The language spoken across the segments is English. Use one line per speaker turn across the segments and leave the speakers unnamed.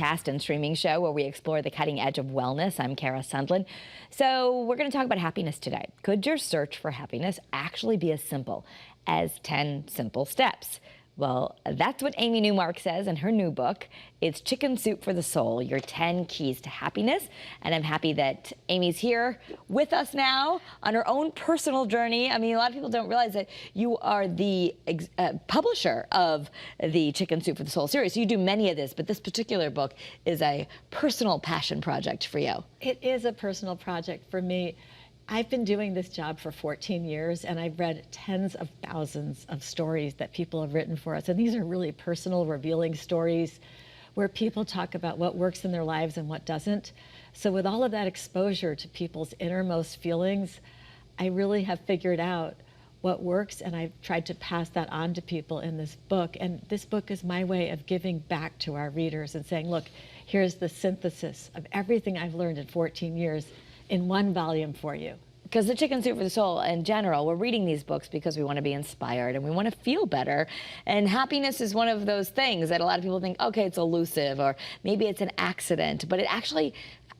Cast and streaming show where we explore the cutting edge of wellness. I'm Kara Sundlin. So we're going to talk about happiness today. Could your search for happiness actually be as simple as 10 simple steps? Well, that's what Amy Newmark says in her new book. It's Chicken Soup for the Soul, Your 10 Keys to Happiness. And I'm happy that Amy's here with us now on her own personal journey. I mean, a lot of people don't realize that you are the publisher of the Chicken Soup for the Soul series. You do many of this, but this particular book is a personal passion project for you.
It is a personal project for me. I've been doing this job for 14 years, and I've read tens of thousands of stories that people have written for us. And these are really personal, revealing stories where people talk about what works in their lives and what doesn't. So with all of that exposure to people's innermost feelings, I really have figured out what works, and I've tried to pass that on to people in this book. And this book is my way of giving back to our readers and saying, look, here's the synthesis of everything I've learned in 14 years in one volume for you.
Because the Chicken Soup for the Soul in general, we're reading these books because we want to be inspired and we want to feel better. And happiness is one of those things that a lot of people think, okay, it's elusive or maybe it's an accident. But it actually,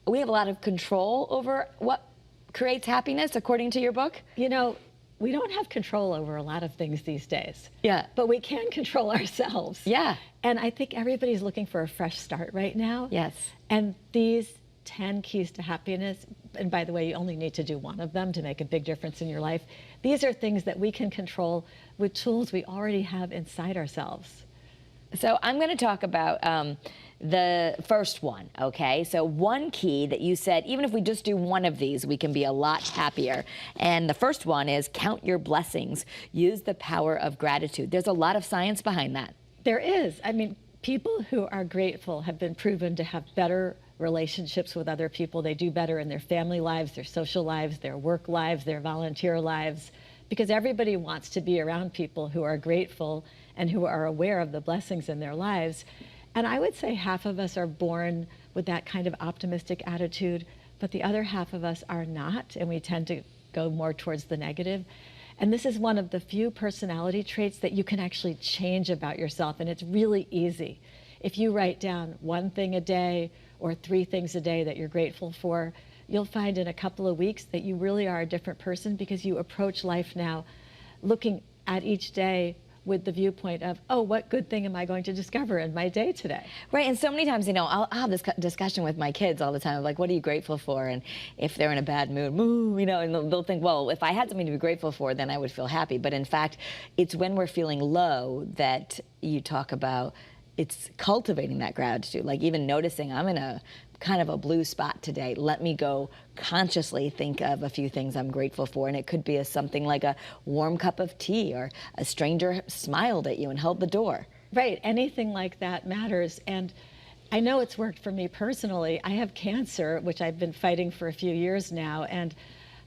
we have a lot of control over what creates happiness, according to your book.
You know, we don't have control over a lot of things these days.
Yeah.
But we can control ourselves.
Yeah.
And I think everybody's looking for a fresh start right now.
Yes.
And these 10 keys to happiness, and by the way, you only need to do one of them to make a big difference in your life. These are things that we can control with tools we already have inside ourselves.
So I'm going to talk about the first one, okay? So one key that you said, even if we just do one of these, we can be a lot happier. And the first one is count your blessings. Use the power of gratitude. There's a lot of science behind that.
There is. I mean, people who are grateful have been proven to have better relationships with other people. They do better in their family lives, their social lives, their work lives, their volunteer lives, because everybody wants to be around people who are grateful and who are aware of the blessings in their lives. And I would say half of us are born with that kind of optimistic attitude, but the other half of us are not, and we tend to go more towards the negative. And this is one of the few personality traits that you can actually change about yourself, and it's really easy. If you write down one thing a day or 3 things a day that you're grateful for, you'll find in a couple of weeks that you really are a different person, because you approach life now looking at each day with the viewpoint of, oh, what good thing am I going to discover in my day today?
Right, and so many times, you know, I'll have this discussion with my kids all the time, like, what are you grateful for? And if they're in a bad mood, you know, and they'll think, well, if I had something to be grateful for, then I would feel happy. But in fact, it's when we're feeling low that you talk about it's cultivating that gratitude, like even noticing I'm in a kind of a blue spot today. Let me go consciously think of a few things I'm grateful for. And it could be something like a warm cup of tea, or a stranger smiled at you and held the door.
Right, anything like that matters. And I know it's worked for me personally. I have cancer, which I've been fighting for a few years now. And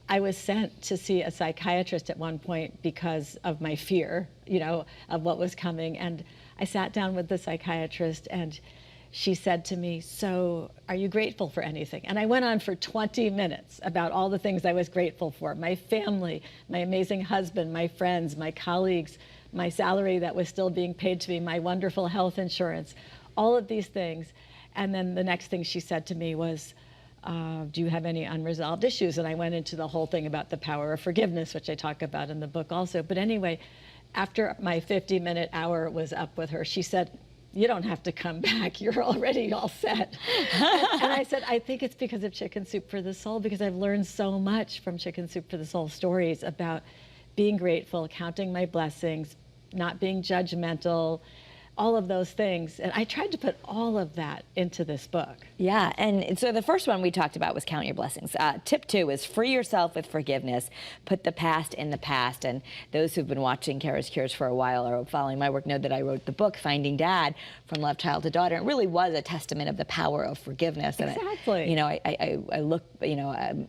I was sent to see a psychiatrist at one point because of my fear, you know, of what was coming. And I sat down with the psychiatrist and she said to me, so are you grateful for anything? And I went on for 20 minutes about all the things I was grateful for: my family, my amazing husband, my friends, my colleagues, my salary that was still being paid to me, my wonderful health insurance, all of these things. And then the next thing she said to me was, do you have any unresolved issues? And I went into the whole thing about the power of forgiveness, which I talk about in the book also. But anyway, after my 50-minute hour was up with her, she said, you don't have to come back. You're already all set. And I said, I think it's because of Chicken Soup for the Soul, because I've learned so much from Chicken Soup for the Soul stories about being grateful, counting my blessings, not being judgmental, all of those things. And I tried to put all of that into this book.
Yeah, and so the first one we talked about was count your blessings. Tip 2 is free yourself with forgiveness. Put the past in the past. And those who've been watching Kara's Cures for a while or following my work know that I wrote the book, Finding Dad, From Love Child to Daughter. It really was a testament of the power of forgiveness.
Exactly.
And you know, I look, you know,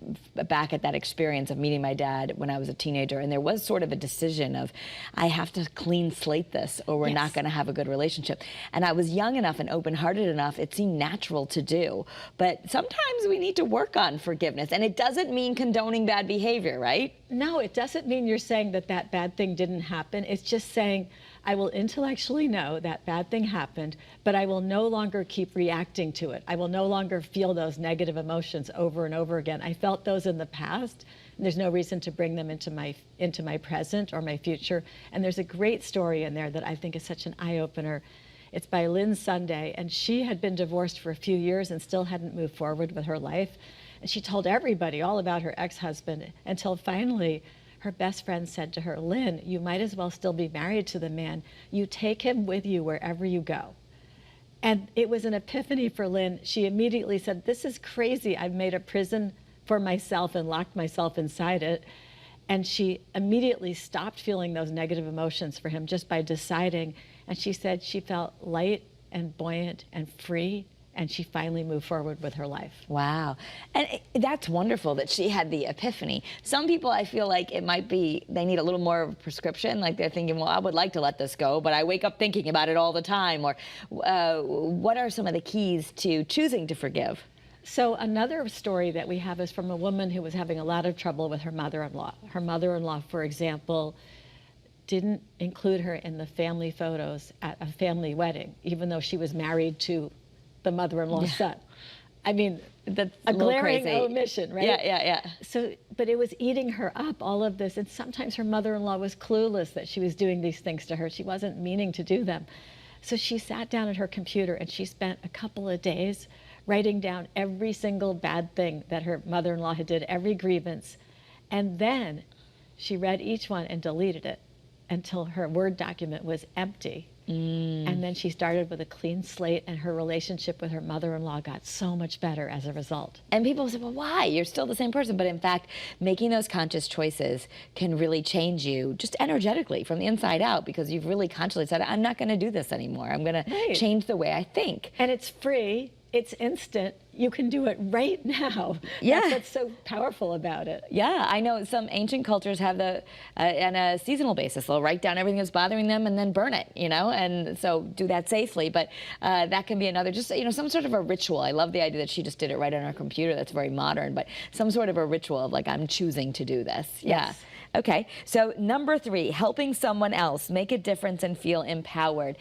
back at that experience of meeting my dad when I was a teenager, and there was sort of a decision of, I have to clean slate this or we're not going to have a good relationship. And I was young enough and open-hearted enough, it seemed natural to do. But sometimes we need to work on forgiveness. And it doesn't mean condoning bad behavior, right?
No, it doesn't mean you're saying that that bad thing didn't happen. It's just saying, I will intellectually know that bad thing happened, but I will no longer keep reacting to it. I will no longer feel those negative emotions over and over again. I felt those in the past, and there's no reason to bring them into my present or my future. And there's a great story in there that I think is such an eye-opener. It's by Lynn Sunday, and she had been divorced for a few years and still hadn't moved forward with her life. And she told everybody all about her ex-husband until finally her best friend said to her, Lynn, you might as well still be married to the man. You take him with you wherever you go. And it was an epiphany for Lynn. She immediately said, this is crazy. I've made a prison for myself and locked myself inside it. And she immediately stopped feeling those negative emotions for him just by deciding. And she said she felt light and buoyant and free, and she finally moved forward with her life.
Wow. And that's wonderful that she had the epiphany. Some people, I feel like it might be, they need a little more of a prescription. Like they're thinking, well, I would like to let this go, but I wake up thinking about it all the time. Or what are some of the keys to choosing to forgive?
So another story that we have is from a woman who was having a lot of trouble with her mother-in-law. Her mother-in-law, for example, didn't include her in the family photos at a family wedding, even though she was married to the mother-in-law's son. I mean,
that's
a glaring
crazy
omission, right?
Yeah.
So, but it was eating her up, all of this. And sometimes her mother-in-law was clueless that she was doing these things to her. She wasn't meaning to do them. So she sat down at her computer and she spent a couple of days writing down every single bad thing that her mother-in-law had did, every grievance. And then she read each one and deleted it until her Word document was empty. And then she started with a clean slate, and her relationship with her mother-in-law got so much better as a result.
And people say, well, why? You're still the same person. But in fact, making those conscious choices can really change you just energetically from the inside out, because you've really consciously said, I'm not going to do this anymore. I'm going to change the way I think.
And it's free. It's instant. You can do it right now.
Yeah.
That's what's so powerful about it.
Yeah, I know some ancient cultures have on a seasonal basis. They'll write down everything that's bothering them and then burn it, and so do that safely. But that can be another, just, some sort of a ritual. I love the idea that she just did it right on her computer. That's very modern, but some sort of a ritual of like, I'm choosing to do this.
Yes.
Yeah. Okay, so number 3, helping someone else make a difference and feel empowered.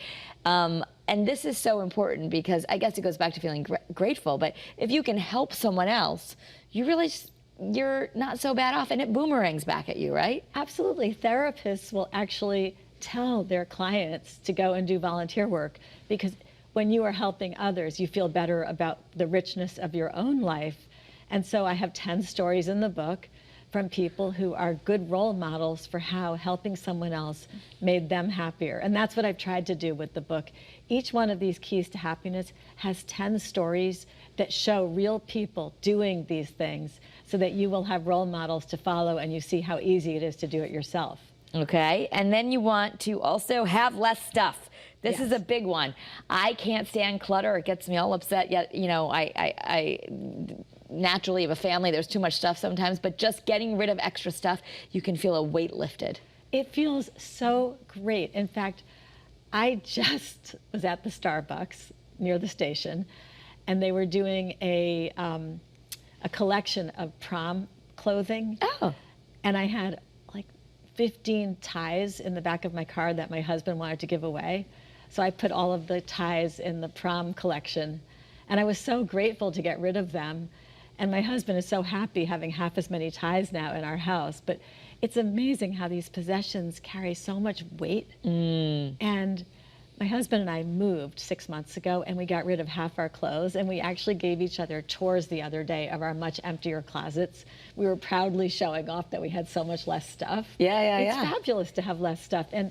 And this is so important because I guess it goes back to feeling grateful, but if you can help someone else, you realize you're not so bad off, and it boomerangs back at you, right?
Absolutely. Therapists will actually tell their clients to go and do volunteer work, because when you are helping others, you feel better about the richness of your own life. And so I have 10 stories in the book from people who are good role models for how helping someone else made them happier. And that's what I've tried to do with the book. Each one of these keys to happiness has 10 stories that show real people doing these things, so that you will have role models to follow and you see how easy it is to do it yourself.
Okay, and then you want to also have less stuff. This
Yes.
is a big one. I can't stand clutter. It gets me all upset. Yet, I naturally have a family. There's too much stuff sometimes, but just getting rid of extra stuff, you can feel a weight lifted.
It feels so great. In fact, I just was at the Starbucks near the station, and they were doing a collection of prom clothing.
Oh.
And I had like 15 ties in the back of my car that my husband wanted to give away. So I put all of the ties in the prom collection, and I was so grateful to get rid of them. And my husband is so happy having half as many ties now in our house. But it's amazing how these possessions carry so much weight. And my husband and I moved 6 months ago, and we got rid of half our clothes, and we actually gave each other tours the other day of our much emptier closets. We were proudly showing off that we had so much less stuff. It's fabulous to have less stuff. And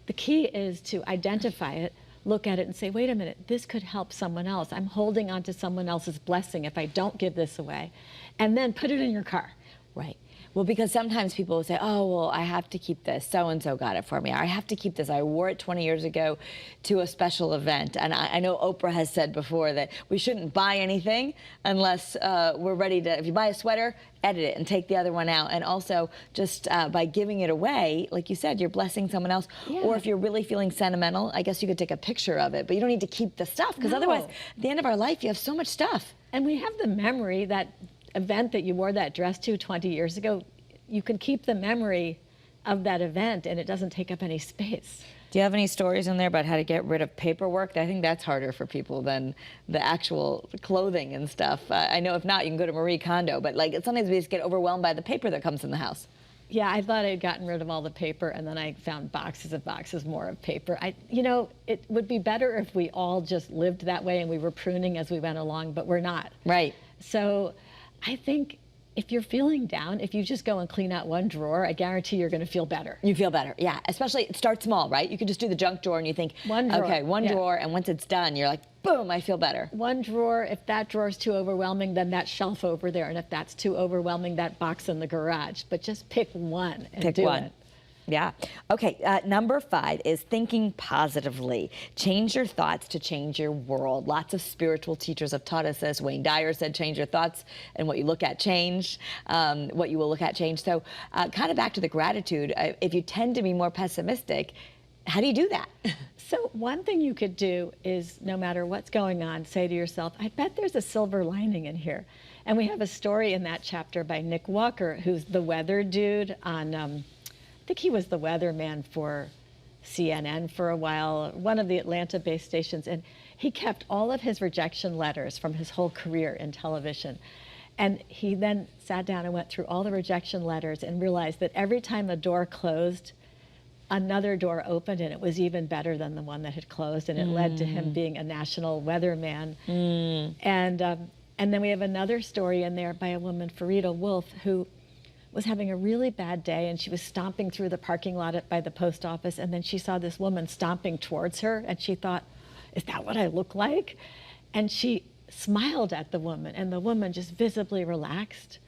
the key is to identify it, look at it and say, wait a minute, this could help someone else. I'm holding on to someone else's blessing if I don't give this away. And then put it in your car.
Right. Well, because sometimes people will say, oh, well, I have to keep this. So-and-so got it for me. Or I have to keep this. I wore it 20 years ago to a special event. And I know Oprah has said before that we shouldn't buy anything unless we're ready to, if you buy a sweater, edit it and take the other one out. And also just by giving it away, like you said, you're blessing someone else.
Yeah.
Or if you're really feeling sentimental, I guess you could take a picture of it, but you don't need to keep the stuff, because otherwise at the end of our life, you have so much stuff.
And we have the memory, that event that you wore that dress to 20 years ago, you can keep the memory of that event and it doesn't take up any space.
Do you have any stories in there about how to get rid of paperwork? I think that's harder for people than the actual clothing and stuff. I know if not, you can go to Marie Kondo, but like sometimes we just get overwhelmed by the paper that comes in the house.
Yeah, I thought I'd gotten rid of all the paper, and then I found boxes of boxes more of paper. You know, it would be better if we all just lived that way and we were pruning as we went along, but we're not.
Right.
So I think if you're feeling down, if you just go and clean out one drawer, I guarantee you're going to feel better.
You feel better, yeah. Especially start small, right? You could just do the junk drawer and you think,
one drawer,
okay, one drawer, and once it's done, you're like, boom, I feel better.
One drawer, if that drawer is too overwhelming, then that shelf over there. And if that's too overwhelming, that box in the garage. But just pick one and do it.
Yeah. Okay. Number 5 is thinking positively. Change your thoughts to change your world. Lots of spiritual teachers have taught us this. Wayne Dyer said, change your thoughts and what you look at change, what you will look at change. So kind of back to the gratitude, if you tend to be more pessimistic, how do you do that?
So one thing you could do is, no matter what's going on, say to yourself, I bet there's a silver lining in here. And we have a story in that chapter by Nick Walker, who's the weather dude on, I think he was the weatherman for CNN for a while, one of the Atlanta-based stations. And he kept all of his rejection letters from his whole career in television. And he then sat down and went through all the rejection letters and realized that every time a door closed, another door opened, and it was even better than the one that had closed, and it led to him being a national weatherman. And then we have another story in there by a woman, Farida Wolf, who was having a really bad day, and she was stomping through the parking lot by the post office, and then she saw this woman stomping towards her, and she thought, is that what I look like? And she smiled at the woman, and the woman just visibly relaxed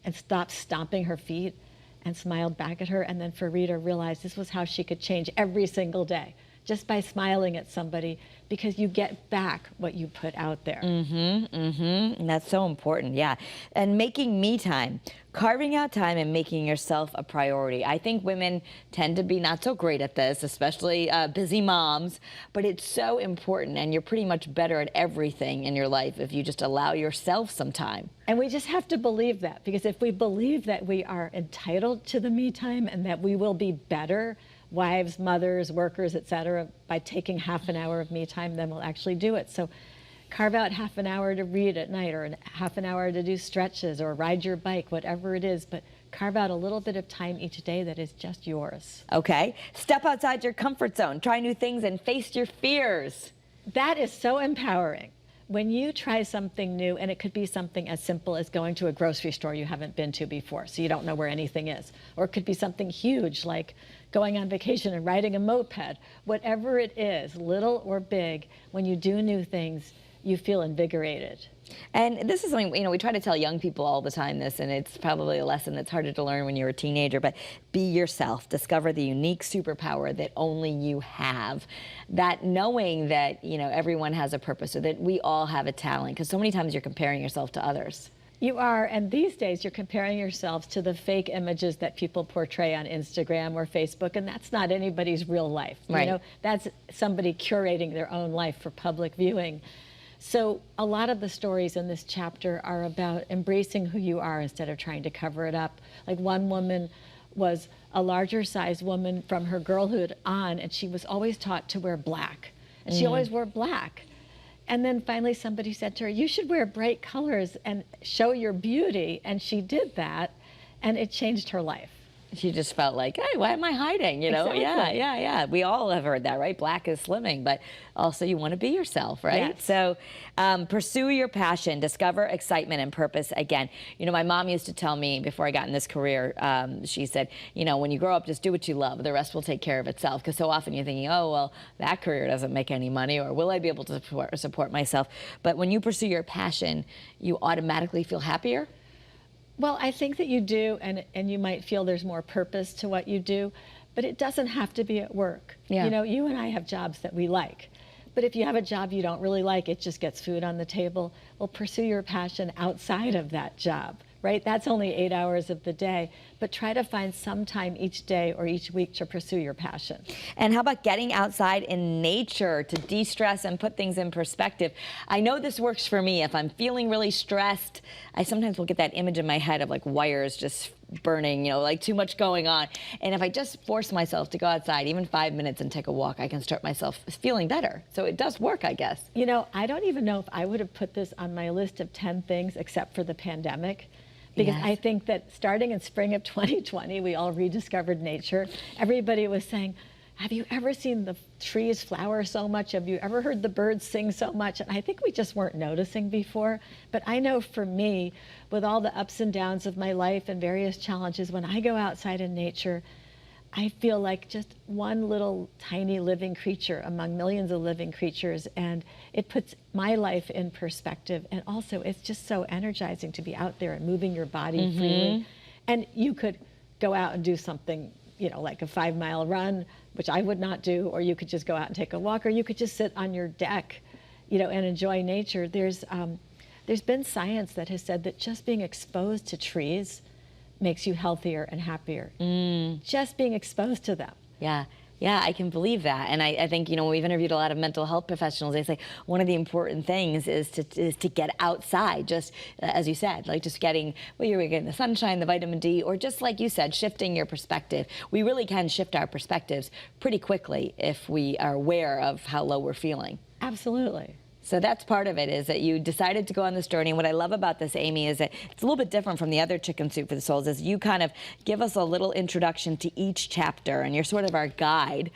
and stopped stomping her feet and smiled back at her. And then Farida realized this was how she could change every single day, just by smiling at somebody, because you get back what you put out there.
And that's so important, yeah. And making me time, carving out time and making yourself a priority. I think women tend to be not so great at this, especially busy moms, but it's so important, and you're pretty much better at everything in your life if you just allow yourself some time.
And we just have to believe that, because if we believe that we are entitled to the me time and that we will be better wives, mothers, workers, etc., by taking half an hour of me time, then we'll actually do it. So carve out half an hour to read at night, or half an hour to do stretches or ride your bike, whatever it is, but carve out a little bit of time each day that is just yours.
Okay. Step outside your comfort zone, try new things, and face your fears.
That is so empowering. When you try something new, and it could be something as simple as going to a grocery store you haven't been to before, so you don't know where anything is, or it could be something huge like going on vacation and riding a moped. Whatever it is, little or big, when you do new things, you feel invigorated.
And this is something, you know, we try to tell young people all the time this, and it's probably a lesson that's harder to learn when you're a teenager, but be yourself. Discover the unique superpower that only you have. That knowing that, you know, everyone has a purpose, or that we all have a talent, because so many times you're comparing yourself to others.
You are, and these days you're comparing yourselves to the fake images that people portray on Instagram or Facebook, and that's not anybody's real life.
Right.
You know, that's somebody curating their own life for public viewing. So a lot of the stories in this chapter are about embracing who you are instead of trying to cover it up. Like one woman was a larger sized woman from her girlhood on, and she was always taught to wear black. And she always wore black. And then finally somebody said to her, you should wear bright colors and show your beauty. And she did that, and it changed her life.
She just felt like, hey, why am I hiding? You know,
Exactly.
yeah. We all have heard that, right? Black is slimming, but also you want to be yourself, right?
Yes.
So pursue your passion, discover excitement and purpose again. You know, my mom used to tell me before I got in this career, she said, you know, when you grow up, just do what you love. The rest will take care of itself. Because so often you're thinking, oh, well, that career doesn't make any money, or will I be able to support myself? But when you pursue your passion, you automatically feel happier.
Well, I think that you do, and you might feel there's more purpose to what you do, but it doesn't have to be at work.
Yeah.
You know, you and I have jobs that we like, but if you have a job you don't really like, it just gets food on the table, well, pursue your passion outside of that job, right? That's only 8 hours of the day, but try to find some time each day or each week to pursue your passion.
And how about getting outside in nature to de-stress and put things in perspective? I know this works for me. If I'm feeling really stressed, I sometimes will get that image in my head of like wires just burning, you know, like too much going on. And if I just force myself to go outside, even 5 minutes and take a walk, I can start myself feeling better. So it does work, I guess.
You know, I don't even know if I would have put this on my list of 10 things except for the pandemic. Because
Yes.
I think that starting in spring of 2020, we all rediscovered nature. Everybody was saying, have you ever seen the trees flower so much? Have you ever heard the birds sing so much? And I think we just weren't noticing before. But I know for me, with all the ups and downs of my life and various challenges, when I go outside in nature, I feel like just one little tiny living creature among millions of living creatures, and it puts my life in perspective. And also, it's just so energizing to be out there and moving your body freely. And you could go out and do something, you know, like a 5-mile run, which I would not do, or you could just go out and take a walk, or you could just sit on your deck, you know, and enjoy nature. There's been science that has said that just being exposed to trees makes you healthier and happier. Just being exposed to them.
Yeah. Yeah, I can believe that. And I think, you know, we've interviewed a lot of mental health professionals. They say one of the important things is to get outside, just as you said, like just getting, well, you're getting the sunshine, the vitamin D, or just like you said, shifting your perspective. We really can shift our perspectives pretty quickly if we are aware of how low we're feeling.
Absolutely.
So that's part of it, is that you decided to go on this journey. And what I love about this, Amy, is that it's a little bit different from the other Chicken Soup for the Souls, is you kind of give us a little introduction to each chapter, and you're sort of our guide,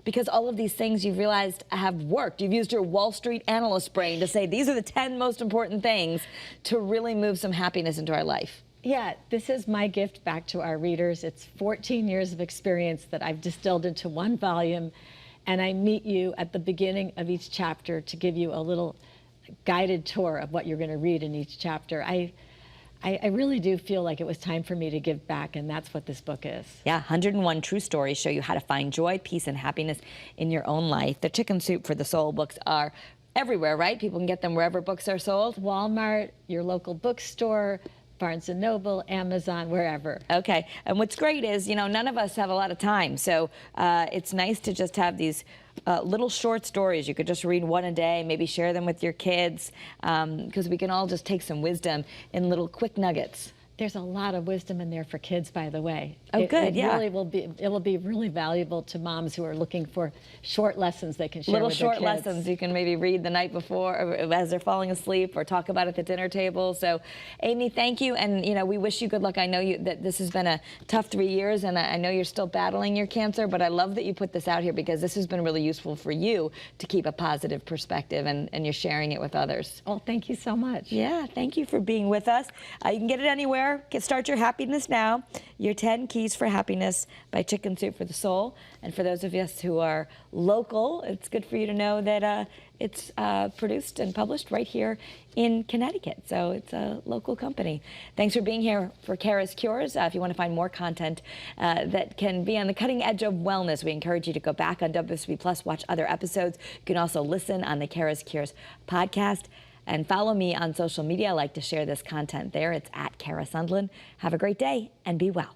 because all of these things you've realized have worked. You've used your Wall Street analyst brain to say these are the 10 most important things to really move some happiness into our life.
Yeah, this is my gift back to our readers. It's 14 years of experience that I've distilled into one volume. And I meet you at the beginning of each chapter to give you a little guided tour of what you're going to read in each chapter. I really do feel like it was time for me to give back, and that's what this book is.
Yeah, 101 true stories show you how to find joy, peace, and happiness in your own life. The Chicken Soup for the Soul books are everywhere, right? People can get them wherever books are sold.
Walmart, your local bookstore, Barnes & Noble, Amazon, wherever.
Okay, and what's great is, you know, none of us have a lot of time, so it's nice to just have these little short stories. You could just read one a day, maybe share them with your kids, because we can all just take some wisdom in little quick nuggets.
There's a lot of wisdom in there for kids, by the way.
Oh, good, yeah.
It will be really valuable to moms who are looking for short lessons they can share with their kids.
Little short lessons you can maybe read the night before, or as they're falling asleep, or talk about at the dinner table. So, Amy, thank you, and you know, we wish you good luck. I know that this has been a tough 3 years, and I know you're still battling your cancer, but I love that you put this out here, because this has been really useful for you to keep a positive perspective, and you're sharing it with others.
Well, thank you so much.
Yeah, thank you for being with us. You can get it anywhere. Start your happiness now. Your 10 Keys for Happiness by Chicken Soup for the Soul. And for those of us who are local, it's good for you to know that it's produced and published right here in Connecticut. So it's a local company. Thanks for being here for CURES. If you want to find more content that can be on the cutting edge of wellness, we encourage you to go back on WFSB Plus, watch other episodes. You can also listen on the CURES podcast. And follow me on social media. I like to share this content there. It's at Cara Sundlin. Have a great day and be well.